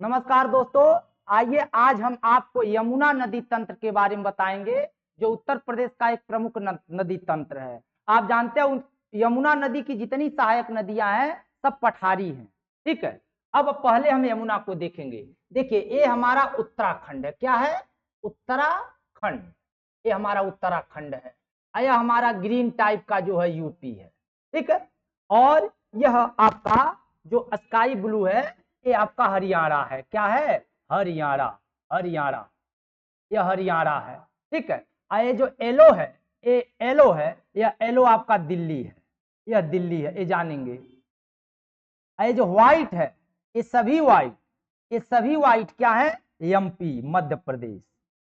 नमस्कार दोस्तों, आइए आज हम आपको यमुना नदी तंत्र के बारे में बताएंगे जो उत्तर प्रदेश का एक प्रमुख नदी तंत्र है। आप जानते हैं यमुना नदी की जितनी सहायक नदियां हैं सब पठारी हैं। ठीक है, अब पहले हम यमुना को देखेंगे। देखिए ये हमारा उत्तराखंड है। क्या है? उत्तराखंड। ये हमारा उत्तराखंड है। यह हमारा ग्रीन टाइप का जो है यूपी है। ठीक है, और यह आपका जो स्काई ब्लू है ये आपका हरियाणा है। क्या है? हरियाणा। हरियाणा, यह हरियाणा है। ठीक है, ये जो येलो है, ये येलो है, यह येलो आपका दिल्ली है। यह दिल्ली है, ये जानेंगे। ये जो व्हाइट है, ये सभी व्हाइट, ये सभी व्हाइट क्या है? MP, Madhya Pradesh.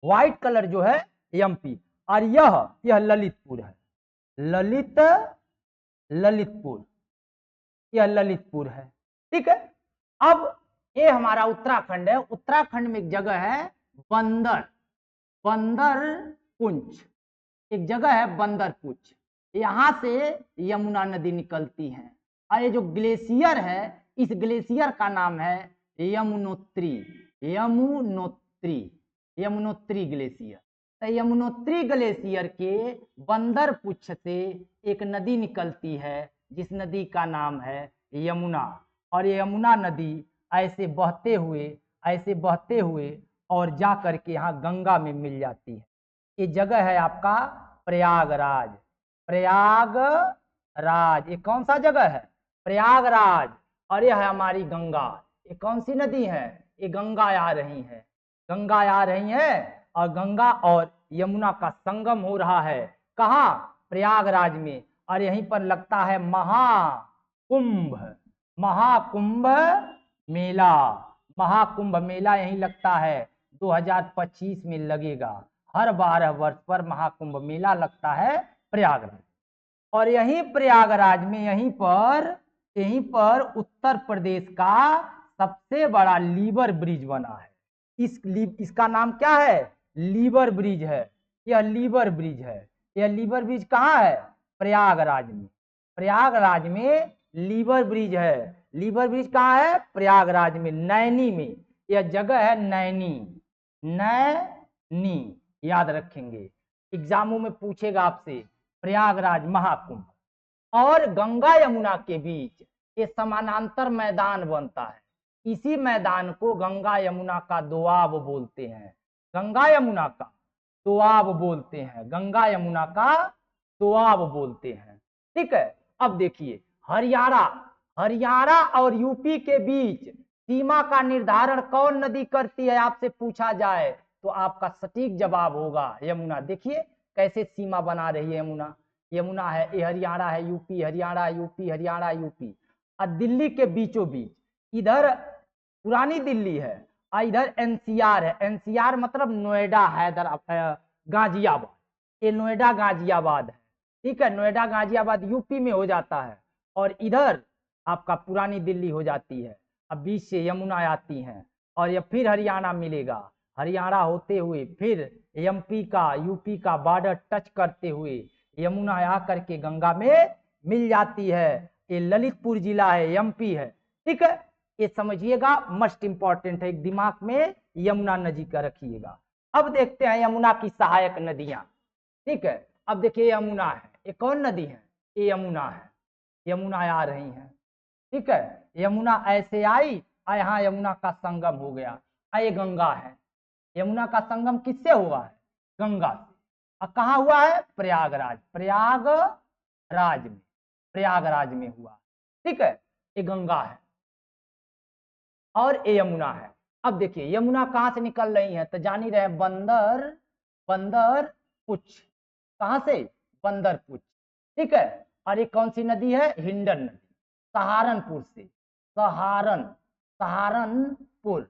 White colour जो है एमपी। और यह ललितपुर है। ललितपुर, यह ललितपुर है। ठीक है, अब ये हमारा उत्तराखंड है। उत्तराखंड में एक जगह है बंदर, बंदर पुंछ। एक जगह है बंदर पुंछ, यहां से यमुना नदी निकलती है। और ये जो ग्लेशियर है, इस ग्लेशियर का नाम है यमुनोत्री। यमुनोत्री, यमुनोत्री ग्लेशियर। तो यमुनोत्री ग्लेशियर के बंदर पुंछ से एक नदी निकलती है जिस नदी का नाम है यमुना। और ये यमुना नदी ऐसे बहते हुए और जा करके यहाँ गंगा में मिल जाती है। ये जगह है आपका प्रयागराज। प्रयागराज, ये कौन सा जगह है? प्रयागराज। और यह है हमारी गंगा। ये कौन सी नदी है? ये गंगा आ रही है। गंगा आ रही है और गंगा और यमुना का संगम हो रहा है। कहाँ? प्रयागराज में। और यहीं पर लगता है महाकुंभ। महाकुंभ मेला, महाकुंभ मेला यहीं लगता है। 2025 में लगेगा। हर 12 वर्ष पर महाकुंभ मेला लगता है प्रयागराज। और यहीं प्रयागराज में यहीं पर उत्तर प्रदेश का सबसे बड़ा लीवर ब्रिज बना है। इसका नाम क्या है? लीवर ब्रिज है। यह लीवर ब्रिज है। यह लीवर ब्रिज कहाँ है? प्रयागराज में। प्रयागराज में लीवर ब्रिज है। लीवर ब्रिज कहाँ है? प्रयागराज में, नैनी में। यह जगह है नैनी। नैनी, याद रखेंगे, एग्जामों में पूछेगा आपसे। प्रयागराज महाकुंभ और गंगा यमुना के बीच ये समानांतर मैदान बनता है। इसी मैदान को गंगा यमुना का दोआब बोलते हैं। गंगा यमुना का दोआब बोलते हैं। गंगा यमुना का दोआब बोलते हैं। ठीक है, अब देखिए हरियाणा और यूपी के बीच सीमा का निर्धारण कौन नदी करती है आपसे पूछा जाए तो आपका सटीक जवाब होगा यमुना। देखिए कैसे सीमा बना रही है यमुना। यमुना है, ये हरियाणा है, UP, Haryana UP, Haryana UP. और दिल्ली के बीचों बीच इधर पुरानी दिल्ली है और इधर एनसीआर है। एनसीआर मतलब नोएडा, गाजियाबाद। ये नोएडा गाजियाबाद है। ठीक है, नोएडा गाजियाबाद यूपी में हो जाता है और इधर आपका पुरानी दिल्ली हो जाती है। अब बीच से यमुना आती है और यह फिर हरियाणा मिलेगा। हरियाणा होते हुए फिर एमपी का, यूपी का बॉर्डर टच करते हुए यमुना आकर के गंगा में मिल जाती है। ये ललितपुर जिला है, एमपी है। ठीक है, ये समझिएगा, मस्ट इंपॉर्टेंट है, एक दिमाग में यमुना नदी का रखिएगा। अब देखते हैं यमुना की सहायक नदियां। ठीक है, अब देखिए यमुना है, ये कौन नदी है? ये यमुना है। यमुना आ रही है। ठीक है, यमुना ऐसे आई और यहाँ यमुना का संगम हो गया। ये गंगा है। यमुना का संगम किससे हुआ है? गंगा से। और कहाँ हुआ है? प्रयागराज। प्रयागराज में, प्रयागराज में हुआ। ठीक है, ये गंगा है और ये यमुना है। अब देखिए यमुना कहाँ से निकल रही है तो जान ही रहे, बंदर, बंदर पुछ। कहाँ से? बंदर पुछ। ठीक है, और ये कौन सी नदी है? हिंडन नदी, सहारनपुर से। सहारनपुर,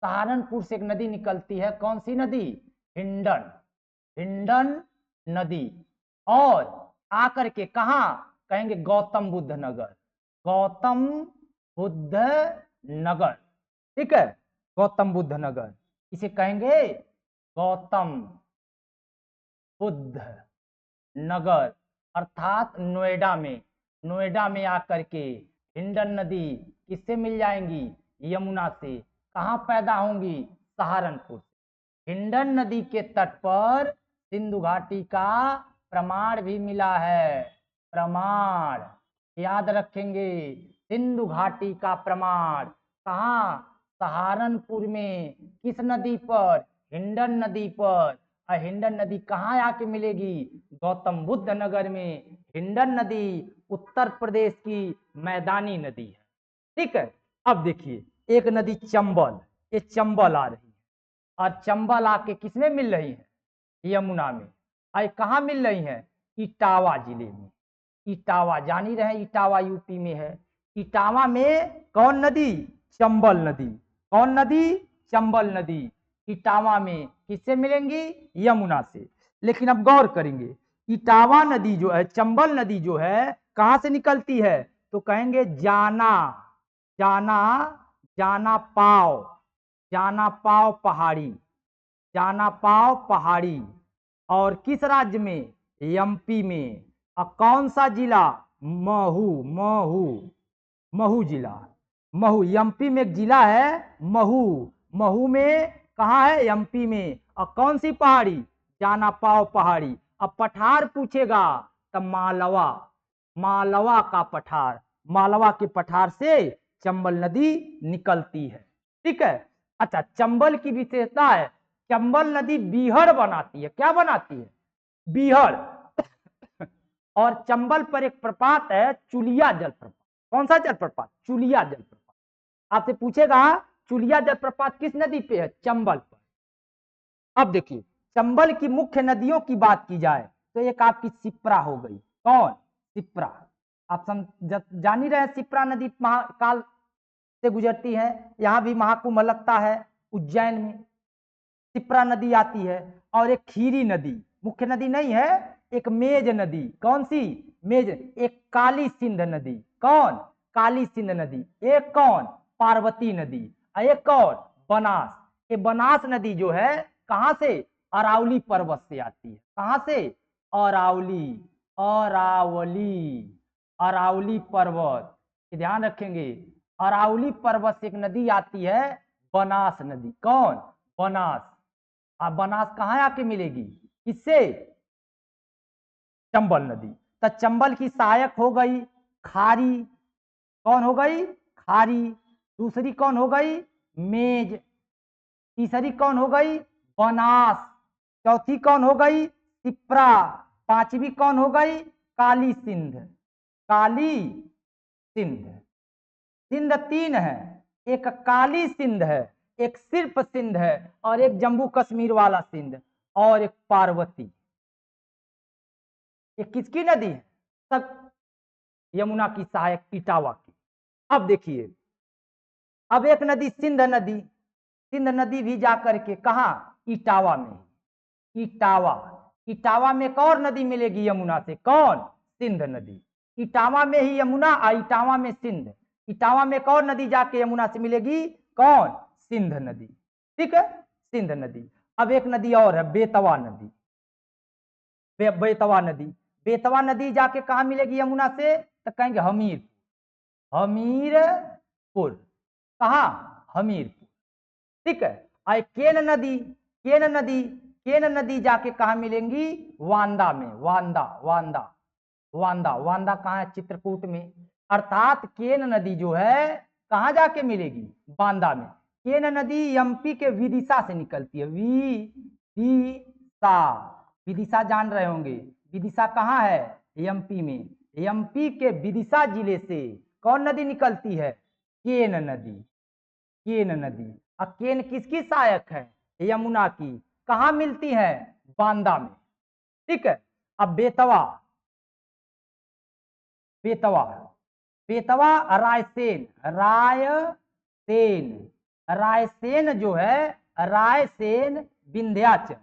सहारनपुर से एक नदी निकलती है। कौन सी नदी? हिंडन, हिंडन नदी। और आकर के कहा कहेंगे? गौतम बुद्ध नगर, गौतम बुद्ध नगर। ठीक है, गौतम बुद्ध नगर, इसे कहेंगे गौतम बुद्ध नगर। अर्थात नोएडा में, नोएडा में आकर के हिंडन नदी किससे मिल जाएंगी? यमुना से। कहाँ पैदा होंगी? सहारनपुर। हिंडन नदी के तट पर सिंधु घाटी का प्रमाण भी मिला है। प्रमाण याद रखेंगे, सिंधु घाटी का प्रमाण कहाँ? सहारनपुर में। किस नदी पर? हिंडन नदी पर। और हिंडन नदी कहाँ आके मिलेगी? गौतम बुद्ध नगर में। हिंडन नदी उत्तर प्रदेश की मैदानी नदी है। ठीक है। अब देखिए एक नदी चंबल, ये चंबल आ रही है और चंबल आके किसमें मिल रही है? यमुना में। और कहाँ मिल रही है? इटावा जिले में। इटावा जान ही रहे, इटावा यूपी में है। इटावा में कौन नदी? चंबल नदी। कौन नदी? चंबल नदी। इटावा में किससे मिलेंगी? यमुना से। लेकिन अब गौर करेंगे, इटावा नदी जो है, चंबल नदी जो है, कहां से निकलती है? तो कहेंगे जाना, जाना, जाना पाव, जाना पाव पहाड़ी, जाना पाव पहाड़ी। और किस राज्य में? एमपी में। और कौन सा जिला? महू, महू, महू जिला। महू एमपी में एक जिला है महू। महू में कहाँ है? एमपी में। और कौन सी पहाड़ी? जाना पाव पहाड़ी। अब पठार पूछेगा तब मालवा, मालवा का पठार, मालवा के पठार से चंबल नदी निकलती है। ठीक है। अच्छा, चंबल की विशेषता है, चंबल नदी बीहड़ बनाती है। क्या बनाती है? बीहड़। और चंबल पर एक प्रपात है, चुलिया जलप्रपात। कौन सा जलप्रपात? चुलिया जलप्रपात। आपसे पूछेगा चुलिया जलप्रपात किस नदी पे है? चंबल पर। अब देखिए चंबल की मुख्य नदियों की बात की जाए तो एक आपकी सिप्रा हो गई। कौन? सिप्रा। आप जान ही रहे, सिप्रा नदी महाकाल से गुजरती है। यहां भी महाकुंभ लगता है उज्जैन में। सिप्रा नदी आती है। और एक खीरी नदी, मुख्य नदी नहीं है, एक मेज नदी। कौन सी? मेज। एक काली सिंध नदी। कौन? काली सिंध नदी। एक कौन? पार्वती नदी। और एक कौन? बनास। ये बनास नदी जो है कहां से? अरावली पर्वत से आती है। कहां से? अरावली, अरावली, अरावली पर्वत। ध्यान रखेंगे, अरावली पर्वत से एक नदी आती है, बनास नदी। कौन? बनास। अब बनास कहाँ आके मिलेगी? किससे? चंबल नदी। तो चंबल की सहायक हो गई खारी। कौन हो गई? खारी। दूसरी कौन हो गई? मेज। तीसरी कौन हो गई? बनास। चौथी कौन हो गई? सिप्रा। पांचवी कौन हो गई? काली सिंध। काली सिंध। सिंध तीन है, एक काली सिंध है, एक सिर्फ सिंध है, और एक जम्मू कश्मीर वाला सिंध, और एक पार्वती। ये किसकी नदी है? सब यमुना की सहायक, इटावा की। अब देखिए, अब एक नदी सिंध नदी, सिंध नदी भी जाकर के कहा? इटावा में। इटावा, इटावा में एक और नदी मिलेगी यमुना से। कौन? सिंध नदी। इटावा में ही यमुना और इटावा में सिंध। इटावा में एक और नदी जाके यमुना से मिलेगी। कौन? सिंध नदी। ठीक है, सिंध नदी। अब एक नदी और है, बेतवा नदी। बेतवा नदी, बेतवा नदी जाके कहा मिलेगी यमुना से? तो कहेंगे हमीरपुर। हमीरपुर। कहा? हमीरपुर। ठीक है। और केन नदी, केन नदी, केन नदी जाके कहा मिलेंगी? वांदा में। वांदा, वांदा, वांदा। वांदा कहाँ है? चित्रकूट में। अर्थात केन नदी जो है कहां जाके मिलेगी? बांदा में। केन नदी एमपी के विदिशा से निकलती है। विदिशा, विदिशा जान रहे होंगे, विदिशा कहाँ है? एमपी में। एमपी के विदिशा जिले से कौन नदी निकलती है? केन नदी। केन नदी। और केन किसकी सहायक है? यमुना की। कहाँ मिलती है? बांदा में। ठीक है। अब बेतवा, बेतवा, बेतवा रायसेन, रायसेन, रायसेन जो है, रायसेन विंध्याचल,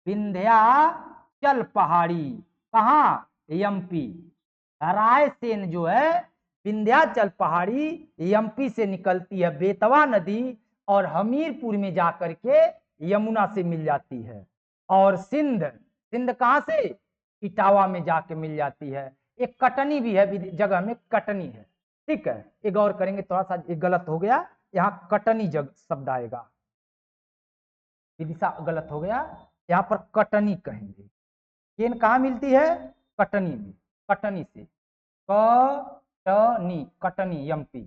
विंध्याचल पहाड़ी। कहाँ? एमपी। रायसेन जो है विंध्याचल पहाड़ी एमपी से निकलती है बेतवा नदी, और हमीरपुर में जाकर के यमुना से मिल जाती है। और सिंध, सिंध कहाँ से? इटावा में जाके मिल जाती है। एक कटनी भी है जगह में, कटनी है। ठीक है, एक और करेंगे, थोड़ा सा एक गलत हो गया, यहाँ कटनी जग शब्द आएगा, विदिशा गलत हो गया, यहाँ पर कटनी कहेंगे। केन कहाँ मिलती है? कटनी में, कटनी से, कटनी, कटनी एमपी,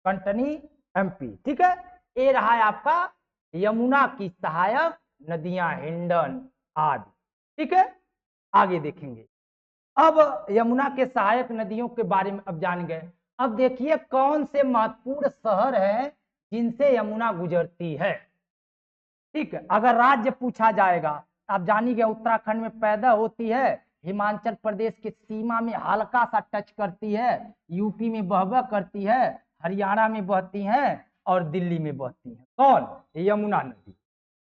कटनी एमपी। ठीक है, ये रहा है आपका यमुना की सहायक नदियां, हिंडन आदि। ठीक है, आगे देखेंगे। अब यमुना के सहायक नदियों के बारे में अब जान गए। अब देखिए कौन से महत्वपूर्ण शहर हैं जिनसे यमुना गुजरती है। ठीक है, अगर राज्य पूछा जाएगा, आप जानिए उत्तराखंड में पैदा होती है, हिमाचल प्रदेश की सीमा में हल्का सा टच करती है, यूपी में बहबह करती है, हरियाणा में बहती है और दिल्ली में बहती है। कौन? यमुना नदी।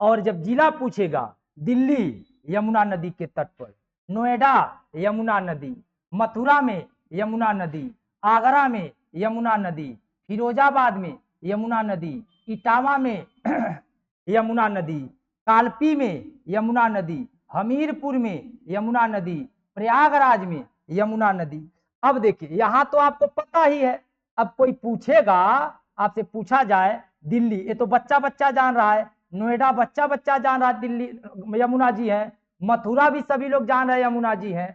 और जब जिला पूछेगा, दिल्ली यमुना नदी के तट पर, नोएडा यमुना नदी, मथुरा में यमुना नदी, आगरा में यमुना नदी, फिरोजाबाद में यमुना नदी, इटावा में यमुना नदी, कालपी में यमुना नदी, हमीरपुर में यमुना नदी, प्रयागराज में यमुना नदी। अब देखिए यहां तो आपको पता ही है, अब कोई पूछेगा, आपसे पूछा जाए दिल्ली, ये तो बच्चा बच्चा जान रहा है, नोएडा बच्चा बच्चा जान रहा है दिल्ली यमुना जी है, मथुरा भी सभी लोग जान रहे हैं यमुना जी है।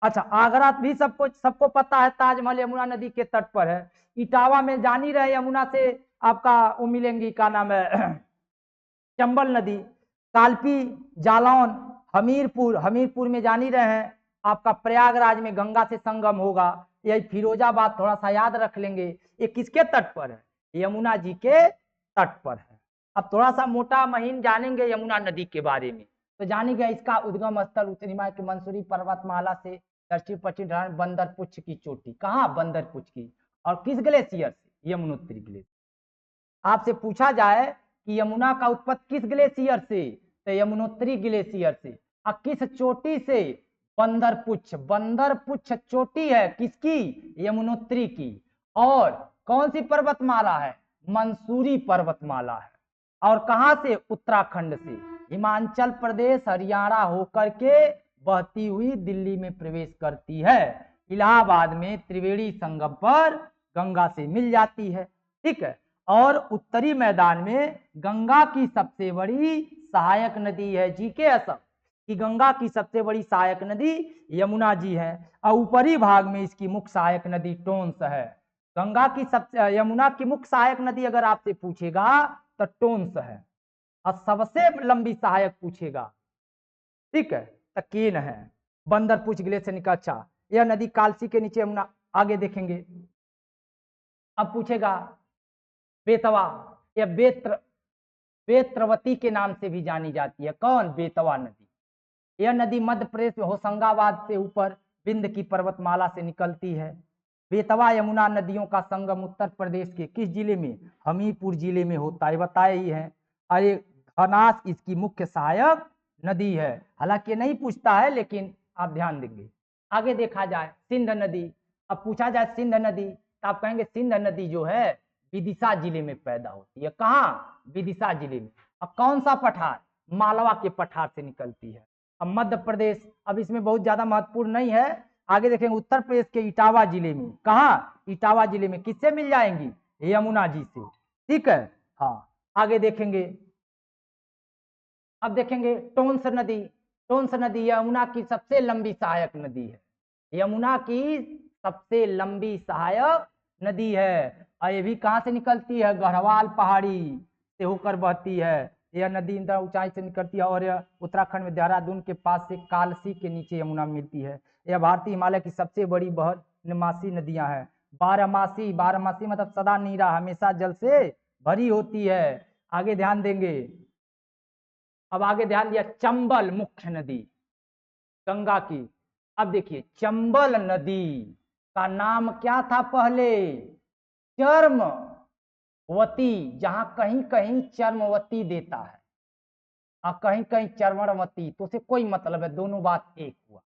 अच्छा, आगरा भी सबको पता है, ताजमहल यमुना नदी के तट पर है। इटावा में जान ही रहे यमुना से आपका वो मिलेंगी, क्या नाम है, चंबल नदी। कालपी, जालौन, हमीरपुर, हमीरपुर में जान ही रहे हैं आपका प्रयागराज में गंगा से संगम होगा। यही फिरोजाबाद थोड़ा सा याद रख लेंगे, ये किसके तट पर है? यमुना जी के तट पर है। अब थोड़ा सा मोटा महीन जानेंगे यमुना नदी के बारे में, तो जानेंगे इसका उद्गम स्थल उत्तरी हिमालय की मंसूरी पर्वतमाला से दक्षिण पश्चिम ढलान बंदर पुच्छ की चोटी। कहाँ? बंदर पुच्छ की। और किस ग्लेशियर से? यमुनोत्री ग्लेशियर। आपसे पूछा जाए कि यमुना का उत्पत्ति किस ग्लेशियर से, तो यमुनोत्री ग्लेशियर से। और किस चोटी से? बंदर पुच्छ। बंदर पुच्छ चोटी है किसकी? यमुनोत्री की। और कौन सी पर्वतमाला है? मंसूरी पर्वतमाला है। और कहां से? उत्तराखंड से। हिमाचल प्रदेश हरियाणा होकर के बहती हुई दिल्ली में प्रवेश करती है। इलाहाबाद में त्रिवेणी संगम पर गंगा से मिल जाती है। ठीक है, और उत्तरी मैदान में गंगा की सबसे बड़ी सहायक नदी है, जी के असम कि गंगा की सबसे बड़ी सहायक नदी यमुना जी है। और ऊपरी भाग में इसकी मुख्य सहायक नदी टोंस है। गंगा की सबसे, यमुना की मुख्य सहायक नदी अगर आपसे पूछेगा तो टोंस है। और सबसे लंबी सहायक पूछेगा, ठीक है, तो केन है, बंदरपुछ ग्लेशियर निकल। अच्छा, यह नदी कालसी के नीचे यमुना। आगे देखेंगे, अब पूछेगा बेतवा, यह बेत्रवती के नाम से भी जानी जाती है। कौन? बेतवा नदी। यह नदी मध्य प्रदेश में होशंगाबाद से ऊपर विंध्य की पर्वतमाला से निकलती है। बेतवा यमुना नदियों का संगम उत्तर प्रदेश के किस जिले में? हमीरपुर जिले में होता है, बताए ही है। अरे घनास इसकी मुख्य सहायक नदी है। हालांकि नहीं पूछता है, लेकिन आप ध्यान देंगे। आगे देखा जाए सिंध नदी। अब पूछा जाए सिंध नदी, तो आप कहेंगे सिंध नदी जो है विदिशा जिले में पैदा होती है। कहाँ? विदिशा जिले में। अब कौन सा पठार? मालवा के पठार से निकलती है। अब मध्य प्रदेश, अब इसमें बहुत ज्यादा महत्वपूर्ण नहीं है। आगे देखेंगे उत्तर प्रदेश के इटावा जिले में। कहाँ? इटावा जिले में। किससे मिल जाएंगी? यमुना जी से। ठीक है, हाँ। आगे देखेंगे, अब देखेंगे टोंस नदी। टोंस नदी यमुना की सबसे लंबी सहायक नदी है। यमुना की सबसे लंबी सहायक नदी है। और ये भी कहाँ से निकलती है? गढ़वाल पहाड़ी से होकर बहती है। यह नदी इंद्रा ऊंचाई से निकलती है और यह उत्तराखंड में देहरादून के पास से कालसी के नीचे यमुना मिलती है। यह भारतीय हिमालय की सबसे बड़ी बहनमासी नदियां हैं। बारहमासी, बारहमासी मतलब सदा नीरा, हमेशा जल से भरी होती है। आगे ध्यान देंगे, अब आगे ध्यान दिया चंबल मुख्य नदी गंगा की। अब देखिए चंबल नदी का नाम क्या था पहले? चर्मवती, जहां कहीं कहीं चर्मवती देता है और कहीं कहीं चर्मणवती, तो उसे कोई मतलब है, दोनों बात एक हुआ।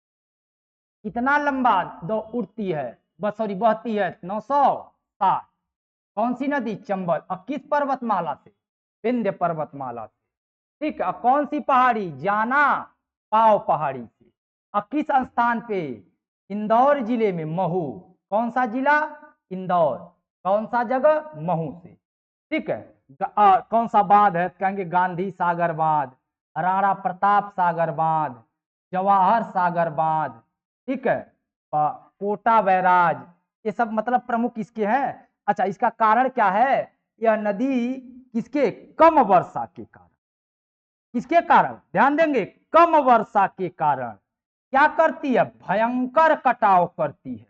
कितना लंबा दो उड़ती है, बस सॉरी बहती है 960। कौन सी नदी? चंबल। और किस पर्वतमाला से? विंध्य पर्वतमाला से। ठीक है, कौन सी पहाड़ी? जाना पाव पहाड़ी से। और किस स्थान पे? इंदौर जिले में, महू। कौन सा जिला? इंदौर। कौन सा जगह? महू से। ठीक है। कौन सा बांध है, कहेंगे गांधी सागर बांध, राणा प्रताप सागर बांध, जवाहर सागर बांध, ठीक है, कोटा बैराज, ये सब मतलब प्रमुख इसके हैं। अच्छा, इसका कारण क्या है? यह नदी किसके कम वर्षा के कारण, किसके कारण ध्यान देंगे, कम वर्षा के कारण क्या करती है, भयंकर कटाव करती है।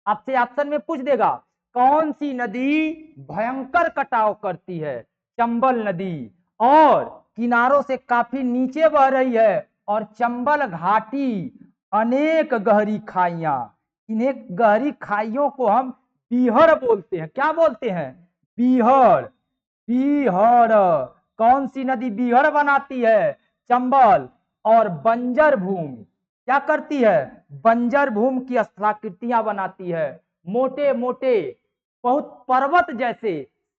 आपसे ऑप्शन में पूछ देगा कौन सी नदी भयंकर कटाव करती है, चंबल नदी, और किनारों से काफी नीचे बह रही है, और चंबल घाटी अनेक गहरी खाइयां, इन्हें गहरी खाइयों को हम बीहड़ बोलते हैं। क्या बोलते हैं? बीहड़। बीहड़। कौन सी नदी बीहड़ बनाती है? चंबल। और बंजर भूमि क्या करती है? बंजर भूमि की स्थलाकृतियां बनाती है, मोटे मोटे बहुत पर्वत जैसे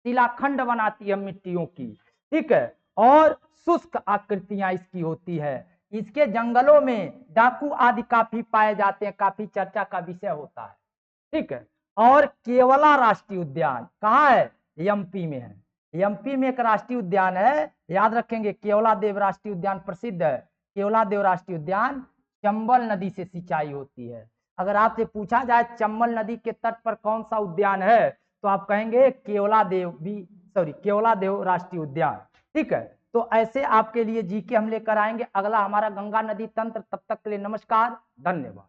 शिलाखंड बनाती है मिट्टियों की, ठीक है, और शुष्क आकृतियां इसकी होती है। इसके जंगलों में डाकू आदि काफी पाए जाते हैं, काफी चर्चा का विषय होता है, ठीक है। और केवला राष्ट्रीय उद्यान कहाँ है? एमपी में है। एमपी में एक राष्ट्रीय उद्यान है, याद रखेंगे, केवला देव राष्ट्रीय उद्यान प्रसिद्ध है। केवला देव राष्ट्रीय उद्यान, चंबल नदी से सिंचाई होती है। अगर आपसे पूछा जाए चंबल नदी के तट पर कौन सा उद्यान है, तो आप कहेंगे केवला देव केवला देव राष्ट्रीय उद्यान, ठीक है। तो ऐसे आपके लिए जीके हम लेकर आएंगे। अगला हमारा गंगा नदी तंत्र। तब तक के लिए नमस्कार, धन्यवाद।